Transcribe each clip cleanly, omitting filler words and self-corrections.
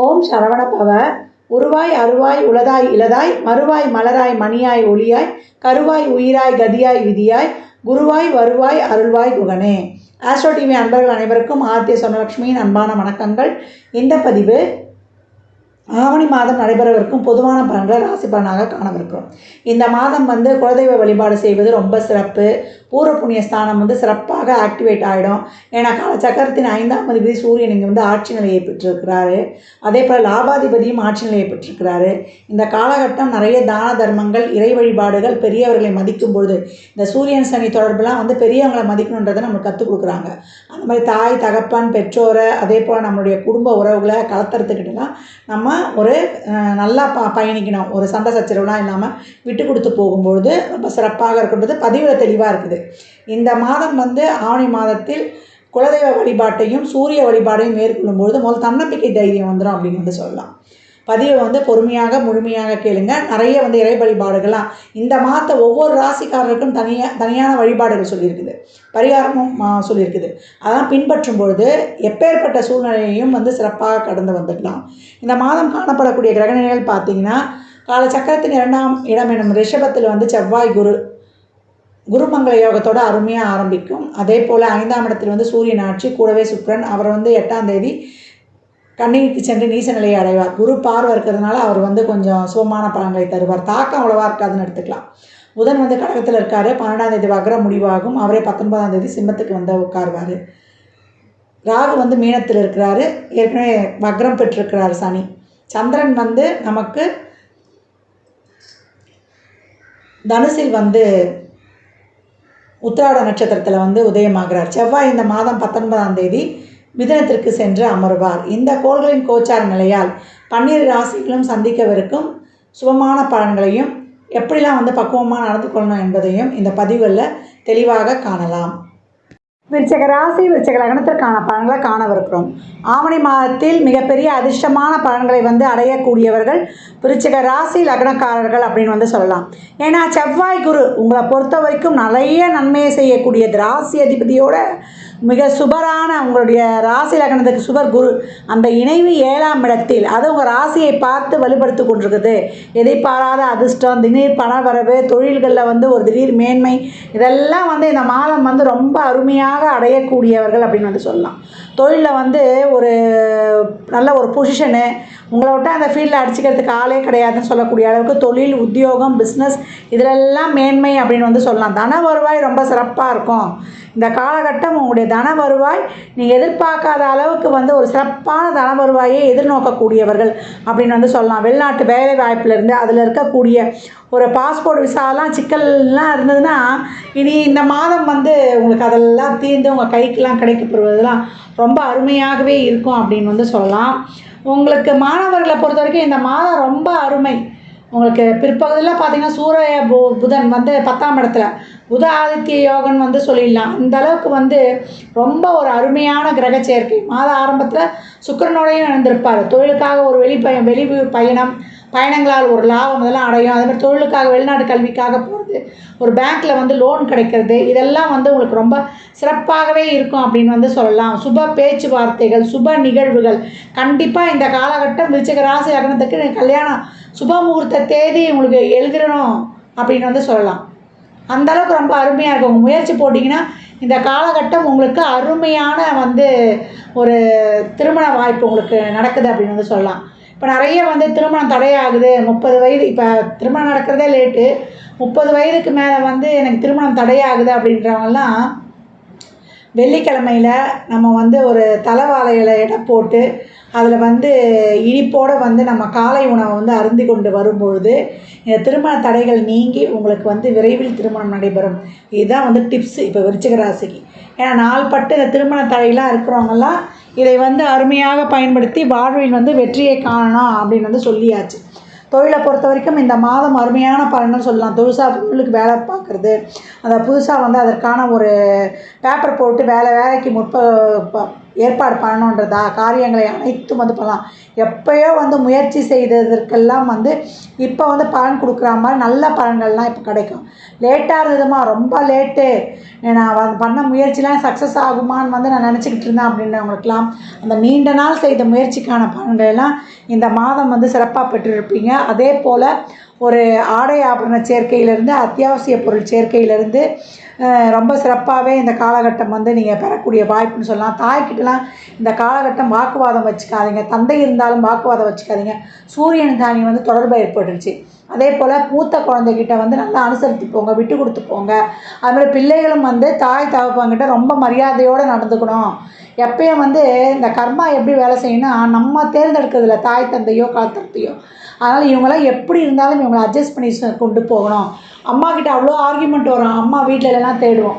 ஓம் சரவணபவ. உருவாய் அருவாய் உளதாய் இளதாய் மறுவாய் மலராய் மணியாய் ஒளியாய் கருவாய் உயிராய் கதியாய் விதியாய் குருவாய் வருவாய் அருள்வாய் குகனே. ஆஸ்ட்ரோ டிவி அன்பர்கள் அனைவருக்கும் ஆர்த்திய சொர்ணலட்சுமியின் அன்பான வணக்கங்கள். இந்த பதிவு ஆவணி மாதம் நடைபெறவிருக்கும் பொதுவான பலன்களை ராசி பலனாக காணவிருக்கிறோம். இந்த மாதம் குலதெய்வ வழிபாடு செய்வது ரொம்ப சிறப்பு. பூர்வ புண்ணிய ஸ்தானம் சிறப்பாக ஆக்டிவேட் ஆகிடும். ஏன்னா காலச்சக்கரத்தின் 5ஆம் அதிபதி சூரியன் இங்கே ஆட்சி நிலையை பெற்றிருக்கிறாரு. அதே போல் லாபாதிபதியும் ஆட்சி நிலையை பெற்றிருக்கிறாரு. இந்த காலகட்டம் நிறைய தான தர்மங்கள், இறை வழிபாடுகள், பெரியவர்களை மதிக்கும் பொழுது இந்த சூரியன் சனி தொடர்புலாம் பெரியவங்களை மதிக்கணுன்றதை நம்மளுக்கு கற்றுக் கொடுக்குறாங்க. அந்த மாதிரி தாய் தகப்பன் பெற்றோரை, அதே போல் நம்மளுடைய குடும்ப உறவுகளை கலத்துறதுக்கிட்டலாம் நம்ம ஒரு நல்லா பயணிக்கணும். ஒரு சண்டை சச்சரவுலாம் இல்லாமல் விட்டு கொடுத்து போகும்பொழுது ரொம்ப சிறப்பாக இருக்கின்றது. பதிவில் தெளிவாக இருக்குது. இந்த மாதம் ஆவணி மாதத்தில் குலதெய்வ வழிபாட்டையும் சூரிய வழிபாடையும் மேற்கொள்ளும்பொழுது முதல் தன்னம்பிக்கை தைரியம் வந்துடும் அப்படின்னு சொல்லலாம். பதிவை பொறுமையாக முழுமையாக கேளுங்க. நிறைய இறை வழிபாடுகள்லாம் இந்த மாதத்தை ஒவ்வொரு ராசிக்காரருக்கும் தனியான வழிபாடுகள் சொல்லியிருக்குது, பரிகாரமும் சொல்லியிருக்குது. அதெல்லாம் பின்பற்றும் பொழுது எப்பேற்பட்ட சூழ்நிலையையும் சிறப்பாக கடந்து வந்துடலாம். இந்த மாதம் காணப்படக்கூடிய கிரகநிலைகள் பார்த்தீங்கன்னா, காலச்சக்கரத்தின் 2ஆம் இடம் எனும் ரிஷபத்தில் செவ்வாய் குருமங்கள யோகத்தோடு அருமையாக ஆரம்பிக்கும். அதே போல் 5ஆம் இடத்தில் சூரியன் ஆட்சி, கூடவே சுக்கிரன். அவர் 8ஆம் தேதி கன்னிக்கு சென்று நீச நிலையை அடைவார். குரு பார்வை இருக்கிறதுனால அவர் கொஞ்சம் சுகமான பலன்களை தருவார். தாக்கம் அவ்வளவா இருக்காதுன்னு எடுத்துக்கலாம். புதன் கடகத்தில் இருக்கார். 12ஆம் தேதி வக்ரம் முடிவாகும். அவரே 19ஆம் தேதி சிம்மத்துக்கு உட்காருவார். ராகு மீனத்தில் இருக்கிறாரு. ஏற்கனவே வக்ரம் பெற்றிருக்கிறார் சனி. சந்திரன் நமக்கு தனுசில் உத்திராட நட்சத்திரத்தில் உதயமாகிறார். செவ்வாய் இந்த மாதம் 19ஆம் தேதி மிதுனத்திற்கு சென்று அமர்வார். இந்த கோள்களின் கோச்சார நிலையால் 12 ராசிகளும் சந்திக்கவிருக்கும் சுபமான பலன்களையும் எப்படிலாம் பக்குவமாக நடந்து கொள்ளணும் என்பதையும் இந்த பதிவுகளில் தெளிவாக காணலாம். விருச்சிக ராசி, விருச்சிக லக்னத்திற்கான பலன்களை காணவிருக்கிறோம். ஆவணி மாதத்தில் மிகப்பெரிய அதிர்ஷ்டமான பலன்களை அடையக்கூடியவர்கள் விருச்சிக ராசி லக்னக்காரர்கள் அப்படின்னு சொல்லலாம். ஏன்னா செவ்வாய் குரு உங்களை பொறுத்த வரைக்கும் நிறைய நன்மையை செய்யக்கூடிய ராசி அதிபதியோட மிக சுபரான உங்களுடைய ராசி லக்னத்துக்கு சுபர் குரு அந்த இணைவு 7ஆம் இடத்தில், அது உங்கள் ராசியை பார்த்து வலுப்படுத்தி கொண்டிருக்குது. எதிர்பாராத அதிர்ஷ்டம், திடீர் பண வரவு, தொழில்களில் ஒரு திடீர் மேன்மை, இதெல்லாம் இந்த மாதம் ரொம்ப அருமையாக அடையக்கூடியவர்கள் அப்படின்னு சொல்லலாம். தொழிலில் ஒரு நல்ல ஒரு பொசிஷனு, உங்களை விட்டு அந்த ஃபீல்டில் அடிச்சுக்கிறதுக்கு ஆளே கிடையாதுன்னு சொல்லக்கூடிய அளவுக்கு தொழில், உத்தியோகம், பிஸ்னஸ் இதிலெல்லாம் மேன்மை அப்படின்னு சொல்லலாம். தன வருவாய் ரொம்ப சிறப்பாக இருக்கும். இந்த காலகட்டம் உங்களுடைய தன வருவாய் நீங்கள் எதிர்பார்க்காத அளவுக்கு ஒரு சிறப்பான தன வருவாயை எதிர்நோக்கக்கூடியவர்கள் அப்படின்னு சொல்லலாம். வெளிநாட்டு வேலை வாய்ப்பிலிருந்து அதில் இருக்கக்கூடிய ஒரு பாஸ்போர்ட் விசாலாம் சிக்கல்லாம் இருந்ததுன்னா இனி இந்த மாதம் உங்களுக்கு அதெல்லாம் தீர்ந்து உங்கள் கைக்கெல்லாம் கிடைக்கப்படுவதெல்லாம் ரொம்ப அருமையாகவே இருக்கும் அப்படின்னு சொல்லலாம். உங்களுக்கு மாணவர்களை பொறுத்த வரைக்கும் இந்த மாதம் ரொம்ப அருமை. உங்களுக்கு பிற்பகுதியில் பார்த்தீங்கன்னா சூரிய புதன் 10ஆம் இடத்துல புத ஆதித்ய யோகன் சொல்லிடலாம். அந்த அளவுக்கு ரொம்ப ஒரு அருமையான கிரக சேர்க்கை. மாத ஆரம்பத்தில் சுக்கிரனோடையும் இணைந்திருப்பார். தொழிலுக்காக ஒரு வெளி பயணங்களால் ஒரு லாபம் இதெல்லாம் அடையும். அதேமாதிரி தொழிலுக்காக வெளிநாட்டு கல்விக்காக போகிறது, ஒரு பேங்க்கில் லோன் கிடைக்கிறது, இதெல்லாம் உங்களுக்கு ரொம்ப சிறப்பாகவே இருக்கும் அப்படின்னு சொல்லலாம். சுப பேச்சுவார்த்தைகள், சுப நிகழ்வுகள் கண்டிப்பாக இந்த காலகட்டம் விருச்சிக ராசி லக்னத்துக்கு கல்யாணம் சுப முகூர்த்த தேதி உங்களுக்கு எழுதிடணும் அப்படின்னு சொல்லலாம். அந்தளவுக்கு ரொம்ப அருமையாக இருக்கும். உங்கள் முயற்சி போட்டிங்கன்னா இந்த காலகட்டம் உங்களுக்கு அருமையான ஒரு திருமண வாய்ப்பு உங்களுக்கு நடக்குது அப்படின்னு சொல்லலாம். இப்போ நிறைய திருமணம் தடையாகுது, 30 வயது, இப்போ திருமணம் நடக்கிறதே லேட்டு, 30 வயதுக்கு மேலே எனக்கு திருமணம் தடையாகுது அப்படின்றவங்கலாம் வெள்ளிக்கிழமையில் நம்ம ஒரு தலைவாழையில் எடை போட்டு அதில் இனிப்போடு நம்ம காலை உணவை அருந்தி கொண்டு வரும்பொழுது இந்த திருமண தடைகள் நீங்கி உங்களுக்கு விரைவில் திருமணம் நடைபெறும். இதுதான் டிப்ஸு இப்போ விருச்சிக ராசிக்கு. ஏன்னா நாள்பட்டு இந்த திருமண தடையெல்லாம் இருக்கிறவங்கெல்லாம் இதை அருமையாக பயன்படுத்தி வாழ்வில் வெற்றியை காணணும் அப்படின்னு சொல்லியாச்சு. தொழிலை பொறுத்த வரைக்கும் இந்த மாதம் அருமையான பலன்கள் சொல்லலாம். தொழிலுக்கு வேலை பார்க்குறது, அந்த புதுசாக அதற்கான ஒரு பேப்பர் போட்டு வேலைக்கு ஏற்பாடு பண்ணணுன்றதா காரியங்களை அனைத்தும் வந்து பண்ணலாம். எப்போயோ வந்து முயற்சி செய்ததற்கெல்லாம் வந்து இப்போ வந்து பலன் கொடுக்குற மாதிரி நல்ல பலன்கள்லாம் இப்போ கிடைக்கும். லேட்டாக இருந்ததுமா, ரொம்ப லேட்டு, நான் பண்ண முயற்சிலாம் சக்ஸஸ் ஆகுமான்னு வந்து நான் நினச்சிக்கிட்டு இருந்தேன் அப்படின்றவங்களுக்கெல்லாம் அந்த நீண்ட நாள் செய்த முயற்சிக்கான பலன்கள் எல்லாம் இந்த மாதம் வந்து சிறப்பாக பெற்றிருப்பீங்க. அதே போல் ஒரு ஆடை ஆபரண சேர்க்கையிலேருந்து அத்தியாவசிய பொருள் சேர்க்கையிலேருந்து ரொம்ப சிறப்பாகவே இந்த காலகட்டம் வந்து நீங்கள் பெறக்கூடிய வாய்ப்புன்னு சொல்லலாம். தாய்கிட்டலாம் இந்த காலகட்டம் வாக்குவாதம் வச்சுக்காதீங்க. தந்தை இருந்தாலும் வாக்குவாதம் வச்சுக்காதீங்க. சூரியன் தானி வந்து தொடர்பு ஏற்பட்டுருச்சு. அதே போல் மூத்த குழந்தைகிட்ட வந்து நல்லா அனுசரித்து போங்க, விட்டு கொடுத்து போங்க. அதுமாதிரி பிள்ளைகளும் வந்து தாய் தகப்பன்கிட்ட ரொம்ப மரியாதையோடு நடந்துக்கணும். எப்பயும் வந்து இந்த கர்மா எப்படி வேலை செய்யணும்னா, நம்ம தேர்ந்தெடுக்கிறதில்ல தாய் தந்தையோ கலத்தத்தையோ. அதனால் இவங்களாம் எப்படி இருந்தாலும் இவங்களை அட்ஜஸ்ட் பண்ணி கொண்டு போகணும். அம்மாக்கிட்ட அவ்வளோ ஆர்கியூமெண்ட் வரும், அம்மா வீட்டில் இல்லைன்னா தேடுவோம்.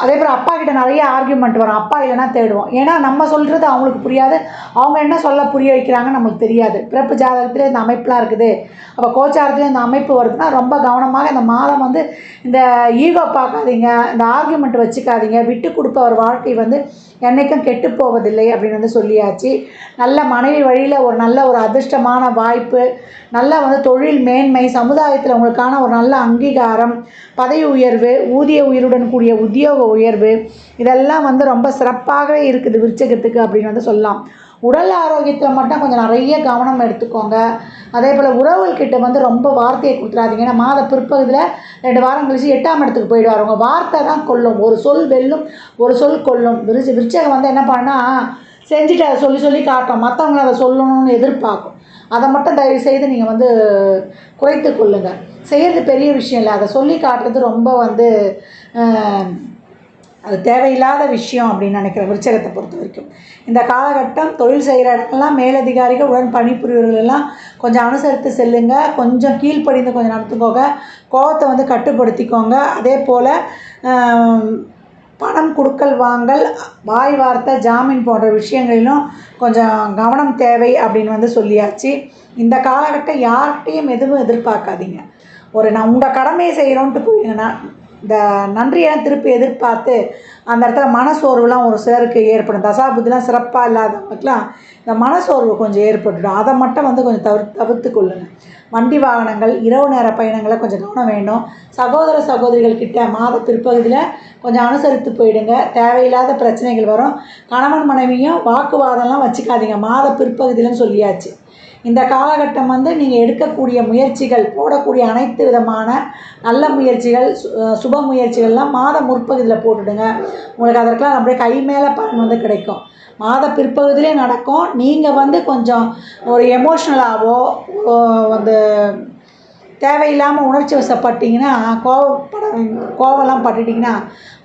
அதே போல் அப்பா கிட்ட நிறைய ஆர்கியூமெண்ட் வரும், அப்பா இல்லைன்னா தேடுவோம். ஏன்னா நம்ம சொல்கிறது அவங்களுக்கு புரியாது, அவங்க என்ன சொல்ல புரிய வைக்கிறாங்கன்னு நம்மளுக்கு தெரியாது. பிறப்பு ஜாதகத்திலே இந்த அமைப்பெலாம் இருக்குது. அப்போ கோச்சாரத்துலேயே இந்த அமைப்பு வருதுன்னா ரொம்ப கவனமாக இந்த மாதம் வந்து இந்த ஈகோ பார்க்காதீங்க, இந்த ஆர்கியூமெண்ட் வச்சுக்காதீங்க. விட்டு கொடுப்பவர் வாழ்க்கை வந்து என்றைக்கும் கெட்டு போவதில்லை அப்படின்னு வந்து சொல்லியாச்சு. நல்ல மனைவி வழியில் ஒரு நல்ல ஒரு அதிர்ஷ்டமான வாய்ப்பு, நல்ல வந்து தொழில் மேன்மை, சமுதாயத்தில் உங்களுக்கான ஒரு நல்ல அங்கீகாரம், பதவி உயர்வு, ஊதிய உயர்வுடன் கூடிய உத்தியோக உயர்வு, இதெல்லாம் வந்து ரொம்ப சிறப்பாகவே இருக்குது விருச்சிகத்துக்கு அப்படின்னு வந்து சொல்லலாம். உடல் ஆரோக்கியத்தில் மட்டும் கொஞ்சம் நிறைய கவனம் எடுத்துக்கோங்க. அதே போல் உறவுகள்கிட்ட வந்து ரொம்ப வார்த்தையை கொடுத்துடாதீங்க. ஏன்னா மாத பிற்பகுதியில் 2 வாரம் கழிச்சு 8ஆம் இடத்துக்கு போயிடுவார். உங்கள் வார்த்தை தான் கொல்லும். ஒரு சொல் வெல்லும், ஒரு சொல் கொல்லும். விருச்சிகம் வந்து என்ன பண்ணால் செஞ்சுட்டு அதை சொல்லி சொல்லி காட்டும், மற்றவங்களை அதை சொல்லணும்னு எதிர்பார்க்கும். அதை மட்டும் தயவு செய்து நீங்கள் வந்து குறைத்து கொள்ளுங்கள். செய்கிறது பெரிய விஷயம் இல்லை, அதை சொல்லி காட்டுறது ரொம்ப வந்து அது தேவையில்லாத விஷயம் அப்படின்னு நினைக்கிறேன் விருச்சிகத்தை பொறுத்த வரைக்கும். இந்த காலகட்டம் தொழில் செய்கிற இடங்கள்லாம் மேலதிகாரிகள் உடன் பணிபுரியவர்கள் எல்லாம் கொஞ்சம் அனுசரித்து செல்லுங்க. கொஞ்சம் கீழ்ப்படிந்து கொஞ்சம் நடத்துக்கோங்க. கோபத்தை வந்து கட்டுப்படுத்திக்கோங்க. அதே போல் பணம் கொடுக்கல் வாங்கல், வாய் வார்த்தை, ஜாமீன் போன்ற விஷயங்களிலும் கொஞ்சம் கவனம் தேவை அப்படின்னு வந்து சொல்லியாச்சு. இந்த காலகட்டம் யார்கிட்டையும் எதுவும் எதிர்பார்க்காதீங்க. நான் உங்கள் கடமையை செய்கிறோன்ட்டு போயிடுங்கன்னா இந்த நன்றியெல்லாம் திருப்பி எதிர்பார்த்து அந்த இடத்துல மனசோர்வுலாம் ஒரு சிலருக்கு ஏற்படும். தசாபுத்திலாம் சிறப்பாக இல்லாதவங்களுக்குலாம் இந்த மனசோர்வு கொஞ்சம் ஏற்பட்டுடும். அதை மட்டும் வந்து கொஞ்சம் தவிர்த்து கொள்ளுங்கள். வண்டி வாகனங்கள், இரவு நேர பயணங்களை கொஞ்சம் கவனம் வேண்டும். சகோதர சகோதரிகள்கிட்ட மாத பிற்பகுதியில் கொஞ்சம் அனுசரித்து போயிடுங்க. தேவையில்லாத பிரச்சனைகள் வரும். கணவன் மனைவியும் வாக்குவாதம்லாம் வச்சுக்காதீங்க மாத பிற்பகுதியிலன்னு சொல்லியாச்சு. இந்த காலகட்டம் வந்து நீங்கள் எடுக்கக்கூடிய முயற்சிகள், போடக்கூடிய அனைத்து விதமான நல்ல முயற்சிகள், சுப முயற்சிகள்லாம் மாத முற்பகுதியில் போட்டுடுங்க. உங்களுக்கு அதற்கெல்லாம் அப்படியே கை மேலே பலன் வந்து கிடைக்கும். மாத பிற்பகுதியிலே நடக்கும். நீங்கள் வந்து கொஞ்சம் ஒரு எமோஷ்னலாகவோ வந்து தேவையில்லாமல் உணர்ச்சி வசப்பட்டீங்கன்னா, கோவம்லாம் பட்டுட்டிங்கன்னா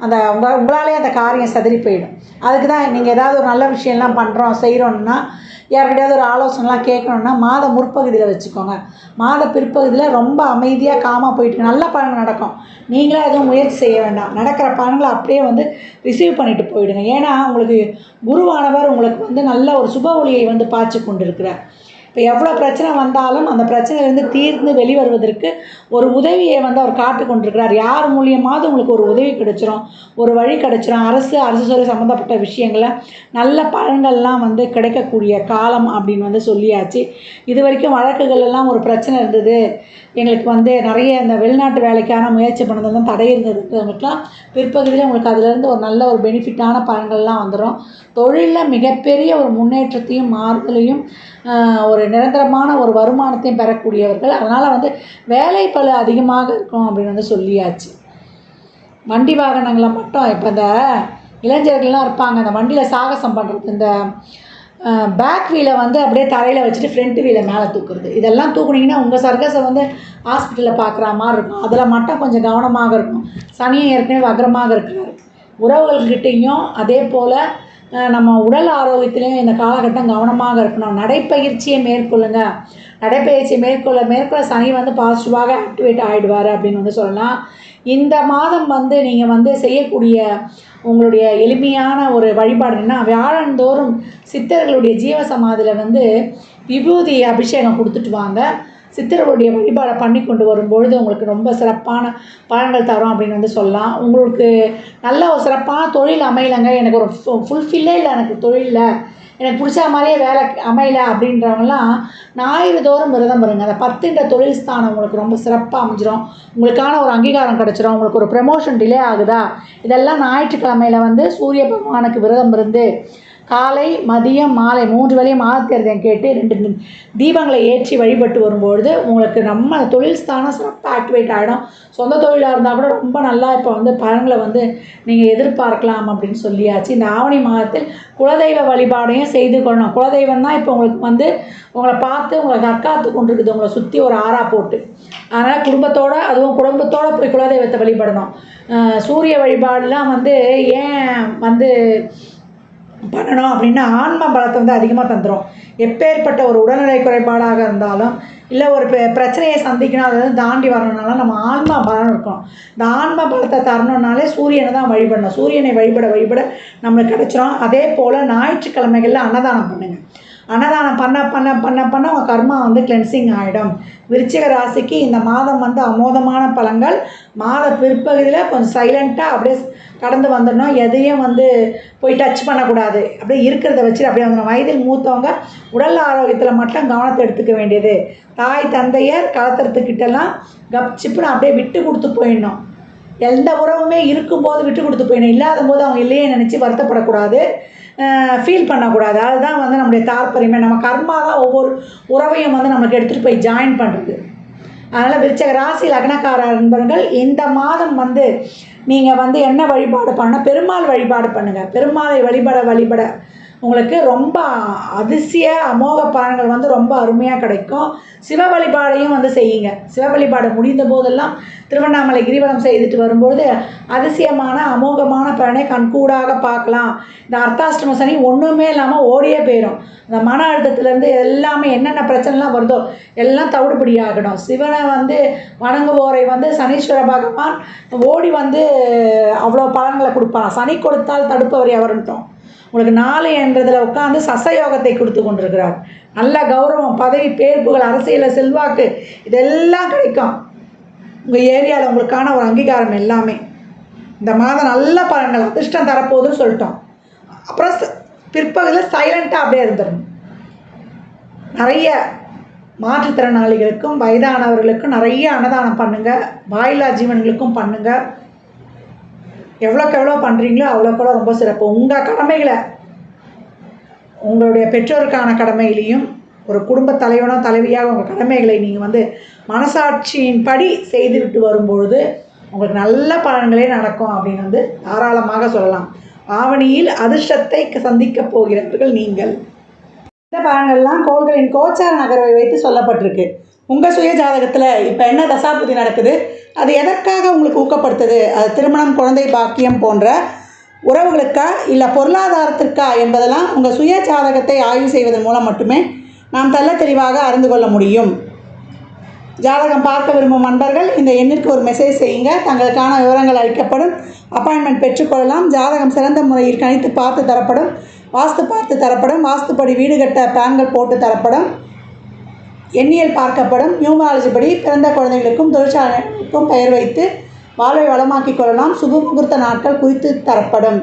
அந்த உங்களாலே அந்த காரியம் சிதறி போயிடும். அதுக்கு தான் நீங்கள் ஏதாவது ஒரு நல்ல விஷயம்லாம் பண்ணுறோம் செய்கிறோன்னா, யார்கிட்டையாவது ஒரு ஆலோசனைலாம் கேட்கணுன்னா மாத முற்பகுதியில் வச்சுக்கோங்க. மாத பிற்பகுதியில் ரொம்ப அமைதியாக காமாக போயிட்டு நல்ல பலன் நடக்கும். நீங்களே எதுவும் முயற்சி செய்ய வேண்டாம். நடக்கிற பலன்களை அப்படியே வந்து ரிசீவ் பண்ணிவிட்டு போயிடுங்க. ஏன்னா உங்களுக்கு குருவானவர் உங்களுக்கு வந்து நல்ல ஒரு சுப ஒளியை வந்து பாய்ச்சி கொண்டிருக்கிறார். இப்போ எவ்வளோ பிரச்சனை வந்தாலும் அந்த பிரச்சனையிலேருந்து தீர்ந்து வெளிவருவதற்கு ஒரு உதவியை வந்து அவர் காட்டு கொண்டிருக்கிறார். யார் மூலியமாவது உங்களுக்கு ஒரு உதவி கிடைச்சிரும், ஒரு வழி கிடைச்சிரும். அரசு துறை சம்மந்தப்பட்ட விஷயங்களில் நல்ல பலன்கள்லாம் வந்து கிடைக்கக்கூடிய காலம் அப்படின்னு வந்து சொல்லியாச்சு. இது வரைக்கும் வழக்குகள் எல்லாம் ஒரு பிரச்சனை இருந்தது, எங்களுக்கு வந்து நிறைய இந்த வெளிநாட்டு வேலைக்கான முயற்சி பண்ணதெல்லாம் தடை இருந்ததுக்கெல்லாம் பிற்பகுதியில் உங்களுக்கு அதிலேருந்து ஒரு நல்ல ஒரு பெனிஃபிட்டான பலன்கள்லாம் வந்துடும். தொழிலில் மிகப்பெரிய ஒரு முன்னேற்றத்தையும் மாறுதலையும் ஒரு நிரந்தரமான ஒரு வருமானத்தையும் பெறக்கூடியவர்கள். அதனால் வந்து வேலைப்பளு அதிகமாக இருக்கும் அப்படின்னு வந்து சொல்லியாச்சு. வண்டி வாகனங்களை மட்டும் இப்போ இந்த இளைஞர்கள்லாம் இருப்பாங்க, அந்த வண்டியில் சாகசம் பண்ணுறது, இந்த பேக் வீலை வந்து அப்படியே தரையில் வச்சுட்டு ஃப்ரண்ட் வீலை மேலே தூக்குறது, இதெல்லாம் தூக்குனிங்கன்னா உங்கள் சர்க்கஸை வந்து ஹாஸ்பிட்டலில் பார்க்குற மாதிரி இருக்கும். அதில் மட்டும் கொஞ்சம் கவனமாக இருக்கும். சனியை ஏற்கனவே வக்ரமாக இருக்கிறார். உறவுகள்கிட்டையும் அதே போல் நம்ம உடல் ஆரோக்கியத்திலையும் இந்த காலகட்டம் கவனமாக இருக்கணும். நடைப்பயிற்சியை மேற்கொள்ளுங்க. நடைப்பயிற்சியை மேற்கொள்ள சனி வந்து பாசிட்டிவாக ஆக்டிவேட் ஆகிடுவார் அப்படின்னு வந்து சொல்லலாம். இந்த மாதம் வந்து நீங்கள் வந்து செய்யக்கூடிய உங்களுடைய எளிமையான ஒரு வழிபாடுன்னா, வியாழந்தோறும் சித்தர்களுடைய ஜீவசமாதியில் வந்து விபூதி அபிஷேகம் கொடுத்துட்டு வாங்க. சித்தர்களுடைய வழிபாடை பண்ணி கொண்டு வரும்பொழுது உங்களுக்கு ரொம்ப சிறப்பான பலன்கள் தரும் அப்படின்னு வந்து சொல்லலாம். உங்களுக்கு நல்ல ஒரு சிறப்பான தொழில் அமையலைங்க, எனக்கு ஒரு ஃபுல்ஃபில்லே இல்லை எனக்கு தொழிலில், எனக்கு பிடிச்ச மாதிரியே வேலை அமையலை அப்படின்றவங்கலாம் ஞாயிறு தோறும் விரதம் இருங்க. அந்த 10ன்ற தொழில் ஸ்தானம் உங்களுக்கு ரொம்ப சிறப்பாக அமைஞ்சிரும். உங்களுக்கான ஒரு அங்கீகாரம் கிடச்சிரும். உங்களுக்கு ஒரு ப்ரமோஷன் டிலே ஆகுதா, இதெல்லாம் ஞாயிற்றுக்கிழமையில் வந்து சூரிய பகவானுக்கு விரதம் இருந்து காலை மதியம் மாலை 3 வேளையும் ஆதித்யரியம் கேட்டு 2 தீபங்களை ஏற்றி வழிபட்டு வரும்பொழுது உங்களுக்கு நம்ம தொழில் ஸ்தானம் சிறப்பாக ஆக்டிவேட் ஆகிடும். சொந்த தொழிலாக இருந்தால் கூட ரொம்ப நல்லா இப்போ வந்து பலன்களை வந்து நீங்கள் எதிர்பார்க்கலாம் அப்படின்னு சொல்லியாச்சு. இந்த ஆவணி மாதத்தில் குலதெய்வ வழிபாடையும் செய்து கொள்ளணும். குலதெய்வம் தான் இப்போ உங்களுக்கு வந்து உங்களை பார்த்து உங்களை தற்காத்து கொண்டிருக்குது, உங்களை சுற்றி ஒரு ஆறா போட்டு. அதனால் குடும்பத்தோடு, அதுவும் குடும்பத்தோடு போய் குலதெய்வத்தை வழிபடணும். சூரிய வழிபாடெலாம் வந்து ஏன் வந்து பண்ணணும் அப்படின்னா, ஆன்ம பலத்தை வந்து அதிகமாக தந்துடும். எப்பேற்பட்ட ஒரு உடல்நிலை குறைபாடாக இருந்தாலும், இல்லை ஒரு பிரச்சனையை சந்திக்கணும், அதை வந்து தாண்டி வரணுன்னாலும் நம்ம ஆன்ம பலம் இருக்கணும். இந்த ஆன்ம பலத்தை தரணுன்னாலே சூரியனை தான் வழிபடணும். சூரியனை வழிபட நம்மளுக்கு கிடச்சிரும். அதே போல் ஞாயிற்றுக்கிழமைகளில் அன்னதானம் பண்ணுங்கள். அன்னதானம் பண்ண உங்கள் கர்மா வந்து கிளென்சிங் ஆகிடும். விருச்சிக ராசிக்கு இந்த மாதம் வந்து அமோதமான பலன்கள். மாத பிற்பகுதியில் கொஞ்சம் சைலண்ட்டாக அப்படியே கடந்து வந்துடணும். எதையும் வந்து போய் டச் பண்ணக்கூடாது. அப்படியே இருக்கிறத வச்சுட்டு அப்படியே வந்துடணும். வயதில் மூத்தவங்க உடல் ஆரோக்கியத்தில் மட்டும் கவனத்தை எடுத்துக்க வேண்டியது. தாய் தந்தையர் கலத்துறதுக்கிட்டலாம் கப்சிப்புன்னு அப்படியே விட்டு கொடுத்து போயிடணும். எந்த உறவுமே இருக்கும்போது விட்டு கொடுத்து போயிடணும். இல்லாத போது அவங்க இல்லையே நினச்சி வருத்தப்படக்கூடாது, ஃபீல் பண்ணக்கூடாது. அதுதான் வந்து நம்முடைய தாற்பயமே. நம்ம கர்மா தான் ஒவ்வொரு உறவையும் வந்து நமக்கு எடுத்துகிட்டு போய் ஜாயின் பண்ணுறது. அதனால் விருச்சிக ராசி லக்னக்கார நண்பர்கள் இந்த மாதம் வந்து நீங்கள் வந்து என்ன வழிபாடு பண்ணால் பெருமாள் வழிபாடு பண்ணுங்கள். பெருமாளை வழிபட உங்களுக்கு ரொம்ப அதிசய அமோக பலன்கள் வந்து ரொம்ப அருமையாக கிடைக்கும். சிவ வழிபாடையும் வந்து செய்யுங்க. சிவ வழிபாடு முடிந்த போதெல்லாம் திருவண்ணாமலை கிரிவலம் செய்துட்டு வரும்போது அதிசயமான அமோகமான பலனை கண்கூடாக பார்க்கலாம். இந்த அர்த்தாஷ்டம சனி ஒன்றுமே இல்லாமல் ஓடியே போயிடும். இந்த மன அழுத்தத்துலேருந்து எல்லாமே என்னென்ன பிரச்சனைலாம் வருதோ எல்லாம் தவிடுபடி ஆகணும். சிவனை வந்து வணங்குவோரை வந்து சனீஸ்வர பகவான் ஓடி வந்து அவ்வளோ பலன்களை கொடுப்பான். சனி கொடுத்தால் தடுப்பவர் எவருன்ட்டோம். உங்களுக்கு 4 என்றதில் உட்காந்து சசயோகத்தை கொடுத்து கொண்டிருக்கிறார். நல்ல கௌரவம், பதவி, பேர்ப்புகள், அரசியல் செல்வாக்கு இதெல்லாம் கிடைக்கும். உங்கள் ஏரியாவில் உங்களுக்கான ஒரு அங்கீகாரம் எல்லாமே இந்த மாதம் நல்ல பலன்கள் அதிர்ஷ்டம் தரப்போகுதுன்னு சொல்லிட்டோம். அப்புறம் பிற்பகுதியில் சைலண்ட்டாக அப்படியே இருந்துடணும். நிறைய மாற்றுத்திறனாளிகளுக்கும் வயதானவர்களுக்கும் நிறைய அன்னதானம் பண்ணுங்கள். வாயில்லா ஜீவன்களுக்கும் பண்ணுங்கள். எவ்வளோக்கு எவ்வளோ பண்ணுறீங்களோ அவ்வளோக்கு ரொம்ப சிறப்பு. உங்கள் கடமைகளை உங்களுடைய பெற்றோருக்கான கடமையிலையும் ஒரு குடும்ப தலைவனோ தலைவியாக உங்கள் கடமைகளை நீங்கள் வந்து மனசாட்சியின் படி செய்துவிட்டு வரும்பொழுது உங்களுக்கு நல்ல பலன்களே நடக்கும் அப்படின்னு வந்து தாராளமாக சொல்லலாம். ஆவணியில் அதிர்ஷ்டத்தை சந்திக்க போகிறவர்கள் நீங்கள். இந்த பலன்கள்லாம் கோள்களின் கோச்சார நகர்வை வைத்து சொல்லப்பட்டிருக்கு. உங்கள் சுய ஜாதகத்தில் இப்போ என்ன தசாபுதி நடக்குது, அது எதற்காக உங்களுக்கு ஊக்கப்படுத்துது, அது திருமணம், குழந்தை பாக்கியம் போன்ற உறவுகளுக்கா இல்லை பொருளாதாரத்திற்கா என்பதெல்லாம் உங்கள் சுய ஜாதகத்தை ஆய்வு செய்வதன் மூலம் மட்டுமே நாம் தெளிவாக அறிந்து கொள்ள முடியும். ஜாதகம் பார்க்க விரும்பும் நண்பர்கள் இந்த எண்ணிற்கு ஒரு மெசேஜ் செய்யுங்க. தங்களுக்கான விவரங்கள் அளிக்கப்படும். அப்பாயின்மெண்ட் பெற்றுக்கொள்ளலாம். ஜாதகம் சிறந்த முறையில் கணித்து பார்த்து தரப்படும். வாஸ்து பார்த்து தரப்படும். வாஸ்துப்படி வீடு கட்ட பிளான்கள் போட்டு தரப்படும். எண்ணியல் பார்க்கப்படும். நியூமராலஜி படி பிறந்த குழந்தைகளுக்கும் தொழிற்சாலைகளுக்கும் பெயர் வைத்து வாழ்வை வளமாக்கிக் கொள்ளலாம். சுப முகூர்த்த நாட்கள் குறித்து தரப்படும்.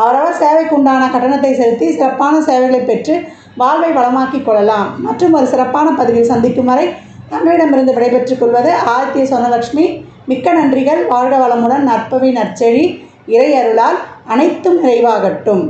அவரவர் சேவைக்கு உண்டான கட்டணத்தை செலுத்தி சிறப்பான சேவைகளை பெற்று வாழ்வை வளமாக்கிக் கொள்ளலாம். மற்றும் ஒரு சிறப்பான பதிவில் சந்திக்கும் வரை தங்களிடமிருந்து விடைபெற்றுக் கொள்வது ஆதித்ய சொர்ணலக்ஷ்மி. மிக்க நன்றிகள். வாழ்க வளமுடன். நற்பவி நற்செழி. இறை அருளால் அனைத்தும் நிறைவாகட்டும்.